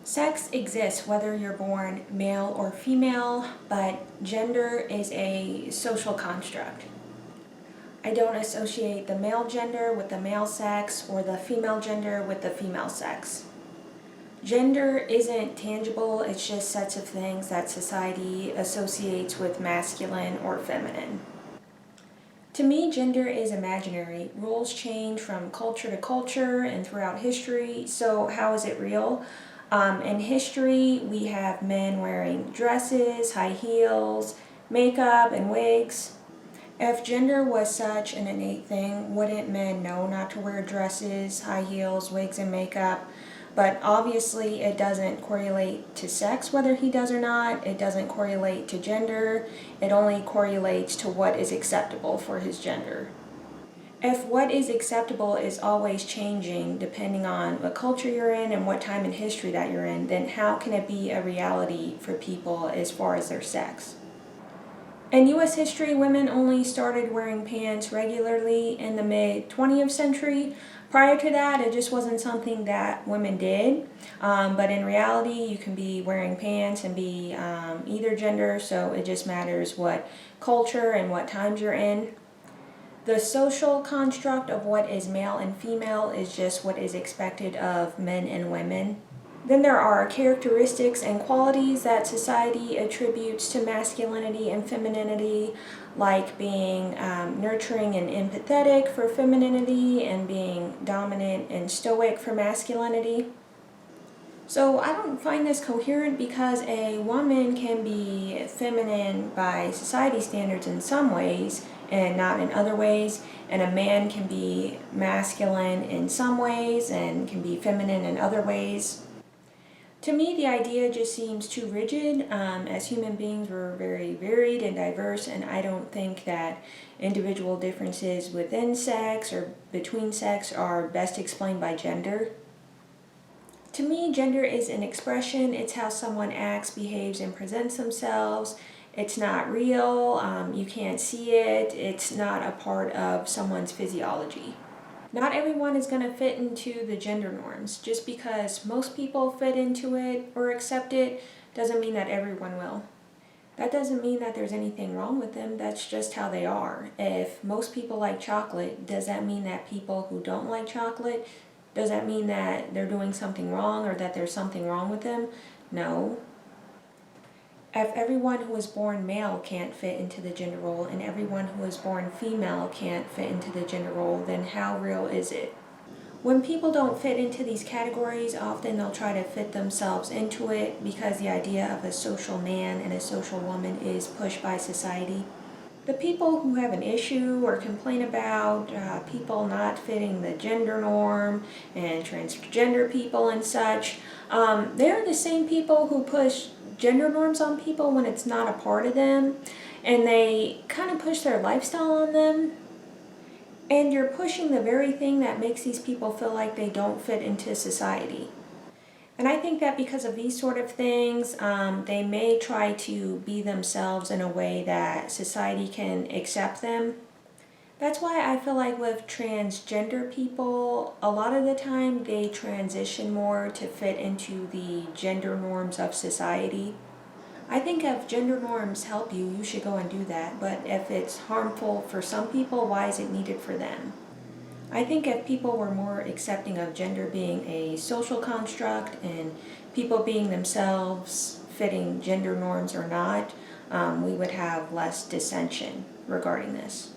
Sex exists whether you're born male or female, but gender is a social construct. I don't associate the male gender with the male sex or the female gender with the female sex. Gender isn't tangible, it's just sets of things that society associates with masculine or feminine. To me, gender is imaginary. Rules change from culture to culture and throughout history, so how is it real? In history, we have men wearing dresses, high heels, makeup, and wigs. If gender was such an innate thing, wouldn't men know not to wear dresses, high heels, wigs, and makeup? But obviously it doesn't correlate to sex, whether he does or not. It doesn't correlate to gender. It only correlates to what is acceptable for his gender. If what is acceptable is always changing depending on what culture you're in and what time in history that you're in, then how can it be a reality for people as far as their sex? In U.S. history, women only started wearing pants regularly in the mid-20th century. Prior to that, it just wasn't something that women did. But in reality, you can be wearing pants and be either gender, so it just matters what culture and what times you're in. The social construct of what is male and female is just what is expected of men and women. Then there are characteristics and qualities that society attributes to masculinity and femininity, like being nurturing and empathetic for femininity and being dominant and stoic for masculinity. So I don't find this coherent because a woman can be feminine by society standards in some ways and not in other ways, and a man can be masculine in some ways and can be feminine in other ways. To me, the idea just seems too rigid. As human beings, we're very varied and diverse, and I don't think that individual differences within sex or between sex are best explained by gender. To me, gender is an expression. It's how someone acts, behaves, and presents themselves. It's not real. You can't see it. It's not a part of someone's physiology. Not everyone is going to fit into the gender norms. Just because most people fit into it or accept it doesn't mean that everyone will. That doesn't mean that there's anything wrong with them. That's just how they are. If most people like chocolate, does that mean that people who don't like chocolate, does that mean that they're doing something wrong or that there's something wrong with them? No. If everyone who was born male can't fit into the gender role and everyone who was born female can't fit into the gender role, then how real is it? When people don't fit into these categories, often they'll try to fit themselves into it because the idea of a social man and a social woman is pushed by society. The people who have an issue or complain about people not fitting the gender norm and transgender people and such, they're the same people who push gender norms on people when it's not a part of them, and they kind of push their lifestyle on them, and you're pushing the very thing that makes these people feel like they don't fit into society. And I think that because of these sort of things, they may try to be themselves in a way that society can accept them. That's why I feel like with transgender people, a lot of the time they transition more to fit into the gender norms of society. I think if gender norms help you, you should go and do that. But if it's harmful for some people, why is it needed for them? I think if people were more accepting of gender being a social construct and people being themselves, fitting gender norms or not, we would have less dissension regarding this.